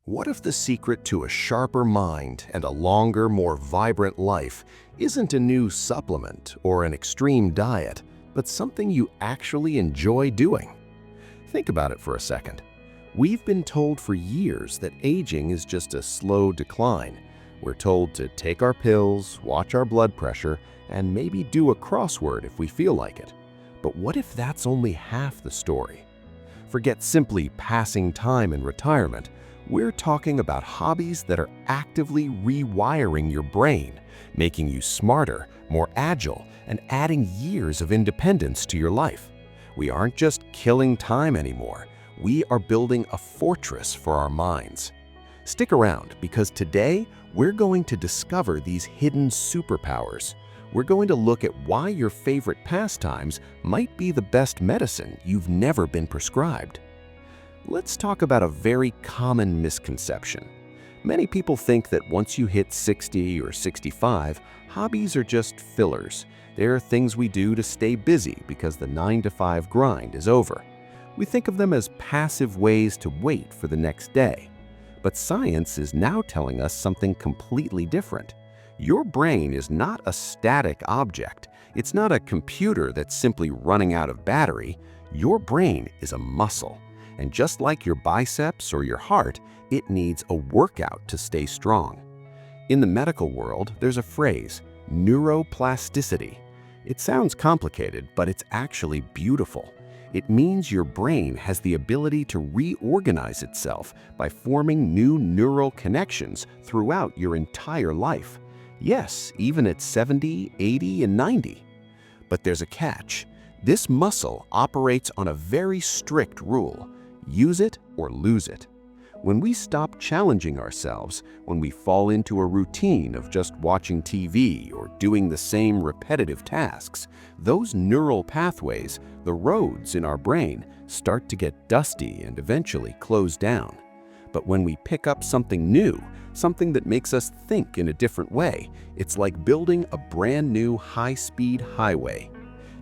What if the secret to a sharper mind and a longer, more vibrant life isn't a new supplement or an extreme diet, but something you actually enjoy doing? Think about it for a second. We've been told for years that aging is just a slow decline. We're told to take our pills, watch our blood pressure, and maybe do a crossword if we feel like it. But what if that's only half the story? Forget simply passing time in retirement. We're talking about hobbies that are actively rewiring your brain, making you smarter, more agile, and adding years of independence to your life. We aren't just killing time anymore. We are building a fortress for our minds. Stick around, because today we're going to discover these hidden superpowers. We're going to look at why your favorite pastimes might be the best medicine you've never been prescribed. Let's talk about a very common misconception. Many people think that once you hit 60 or 65, hobbies are just fillers. They're things we do to stay busy because the 9-to-5 grind is over. We think of them as passive ways to wait for the next day. But science is now telling us something completely different. Your brain is not a static object. It's not a computer that's simply running out of battery. Your brain is a muscle. And just like your biceps or your heart, it needs a workout to stay strong. In the medical world, there's a phrase, neuroplasticity. It sounds complicated, but it's actually beautiful. It means your brain has the ability to reorganize itself by forming new neural connections throughout your entire life. Yes, even at 70, 80, and 90. But there's a catch. This muscle operates on a very strict rule. Use it or lose it. When we stop challenging ourselves, when we fall into a routine of just watching TV or doing the same repetitive tasks, those neural pathways, the roads in our brain, start to get dusty and eventually close down. But when we pick up something new, something that makes us think in a different way, it's like building a brand new high-speed highway.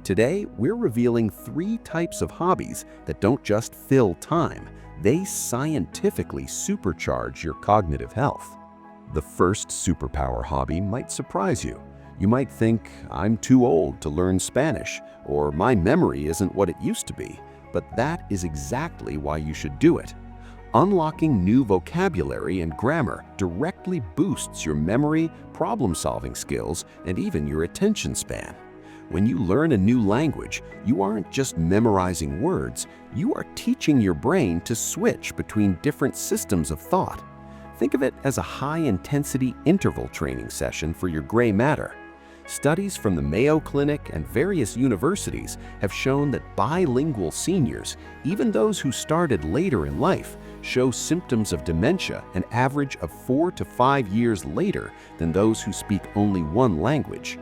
Today, we're revealing 3 types of hobbies that don't just fill time, they scientifically supercharge your cognitive health. The first superpower hobby might surprise you. You might think, I'm too old to learn Spanish, or my memory isn't what it used to be, but that is exactly why you should do it. Unlocking new vocabulary and grammar directly boosts your memory, problem-solving skills, and even your attention span. When you learn a new language, you aren't just memorizing words, you are teaching your brain to switch between different systems of thought. Think of it as a high-intensity interval training session for your gray matter. Studies from the Mayo Clinic and various universities have shown that bilingual seniors, even those who started later in life, show symptoms of dementia an average of 4 to 5 years later than those who speak only one language.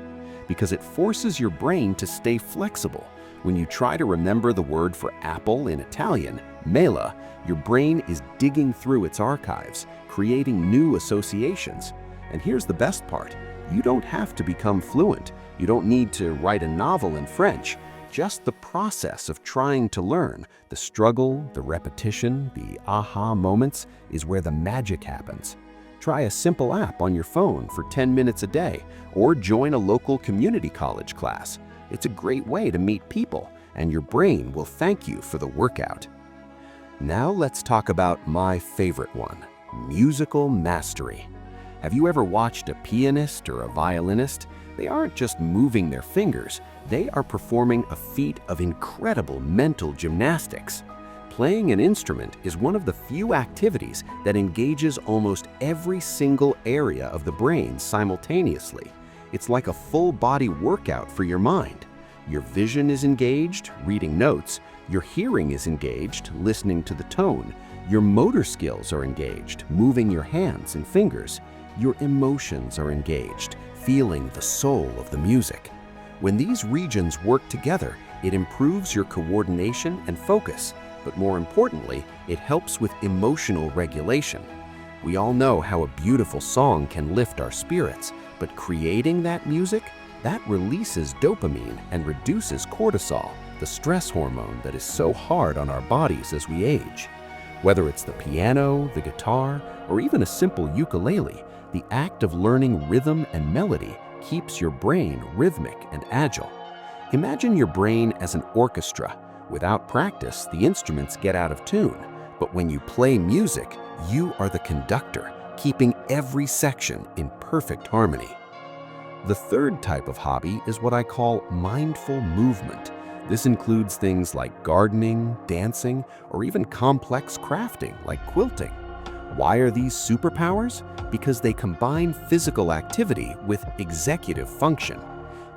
Because it forces your brain to stay flexible. When you try to remember the word for apple in Italian, mela, your brain is digging through its archives, creating new associations. And here's the best part. You don't have to become fluent. You don't need to write a novel in French. Just the process of trying to learn, the struggle, the repetition, the aha moments is where the magic happens. Try a simple app on your phone for 10 minutes a day, or join a local community college class. It's a great way to meet people, and your brain will thank you for the workout. Now let's talk about my favorite one, musical mastery. Have you ever watched a pianist or a violinist? They aren't just moving their fingers, they are performing a feat of incredible mental gymnastics. Playing an instrument is one of the few activities that engages almost every single area of the brain simultaneously. It's like a full-body workout for your mind. Your vision is engaged, reading notes. Your hearing is engaged, listening to the tone. Your motor skills are engaged, moving your hands and fingers. Your emotions are engaged, feeling the soul of the music. When these regions work together, it improves your coordination and focus. But more importantly, it helps with emotional regulation. We all know how a beautiful song can lift our spirits, but creating that music, that releases dopamine and reduces cortisol, the stress hormone that is so hard on our bodies as we age. Whether it's the piano, the guitar, or even a simple ukulele, the act of learning rhythm and melody keeps your brain rhythmic and agile. Imagine your brain as an orchestra. Without practice, the instruments get out of tune. But when you play music, you are the conductor, keeping every section in perfect harmony. The third type of hobby is what I call mindful movement. This includes things like gardening, dancing, or even complex crafting like quilting. Why are these superpowers? Because they combine physical activity with executive function.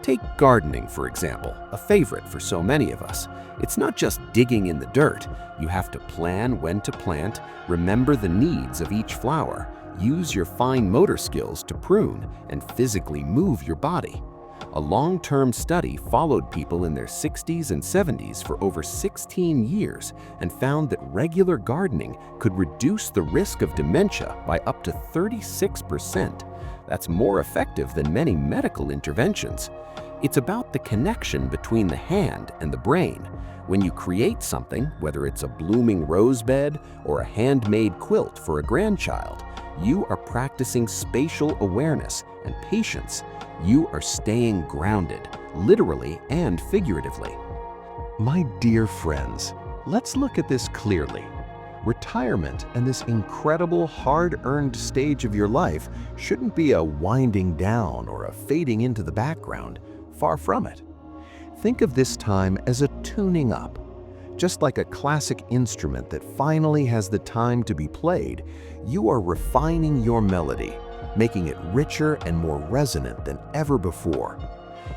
Take gardening, for example, a favorite for so many of us. It's not just digging in the dirt. You have to plan when to plant, remember the needs of each flower, use your fine motor skills to prune, and physically move your body. A long-term study followed people in their 60s and 70s for over 16 years and found that regular gardening could reduce the risk of dementia by up to 36%. That's more effective than many medical interventions. It's about the connection between the hand and the brain. When you create something, whether it's a blooming rose bed or a handmade quilt for a grandchild, you are practicing spatial awareness and patience. You are staying grounded, literally and figuratively. My dear friends, let's look at this clearly. Retirement and this incredible hard-earned stage of your life shouldn't be a winding down or a fading into the background. Far from it. Think of this time as a tuning up. Just like a classic instrument that finally has the time to be played, you are refining your melody, making it richer and more resonant than ever before.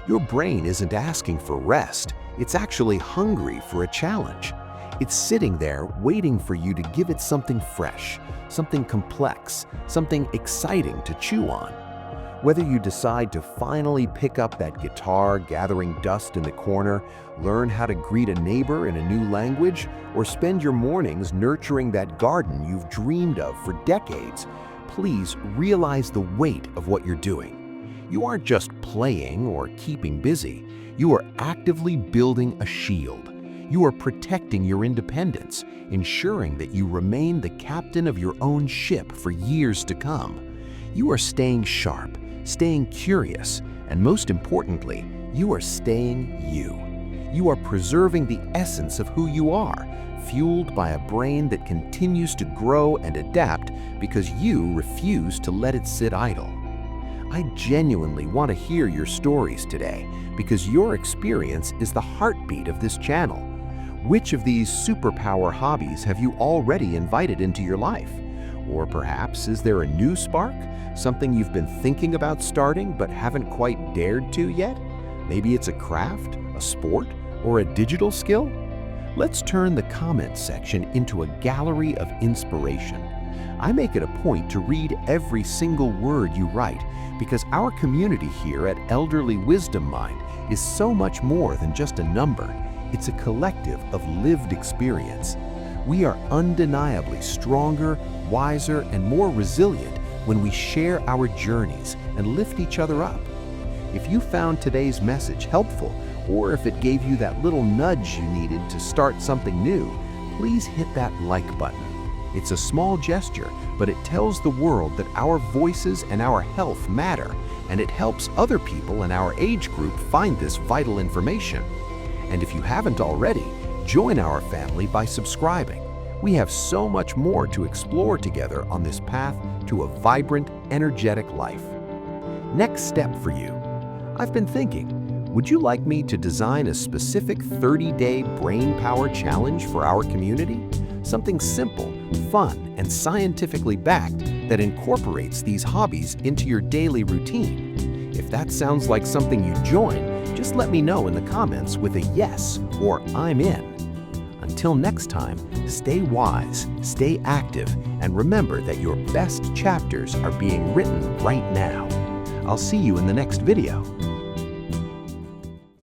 Your brain isn't asking for rest, it's actually hungry for a challenge. It's sitting there waiting for you to give it something fresh, something complex, something exciting to chew on. Whether you decide to finally pick up that guitar gathering dust in the corner, learn how to greet a neighbor in a new language, or spend your mornings nurturing that garden you've dreamed of for decades, please realize the weight of what you're doing. You aren't just playing or keeping busy. You are actively building a shield. You are protecting your independence, ensuring that you remain the captain of your own ship for years to come. You are staying sharp, staying curious, and most importantly, you are staying you. You are preserving the essence of who you are, fueled by a brain that continues to grow and adapt because you refuse to let it sit idle. I genuinely want to hear your stories today because your experience is the heartbeat of this channel. Which of these superpower hobbies have you already invited into your life? Or perhaps is there a new spark? Something you've been thinking about starting but haven't quite dared to yet? Maybe it's a craft, a sport, or a digital skill? Let's turn the comments section into a gallery of inspiration. I make it a point to read every single word you write because our community here at Elderly Wisdom Mind is so much more than just a number. It's a collective of lived experience. We are undeniably stronger, wiser, and more resilient when we share our journeys and lift each other up. If you found today's message helpful, or if it gave you that little nudge you needed to start something new, please hit that like button. It's a small gesture, but it tells the world that our voices and our health matter, and it helps other people in our age group find this vital information. And if you haven't already, join our family by subscribing. We have so much more to explore together on this path to a vibrant, energetic life. Next step for you. I've been thinking, would you like me to design a specific 30-day brain power challenge for our community? Something simple, fun, and scientifically backed that incorporates these hobbies into your daily routine. If that sounds like something you'd join, just let me know in the comments with a yes or I'm in. Until next time, stay wise, stay active, and remember that your best chapters are being written right now. I'll see you in the next video.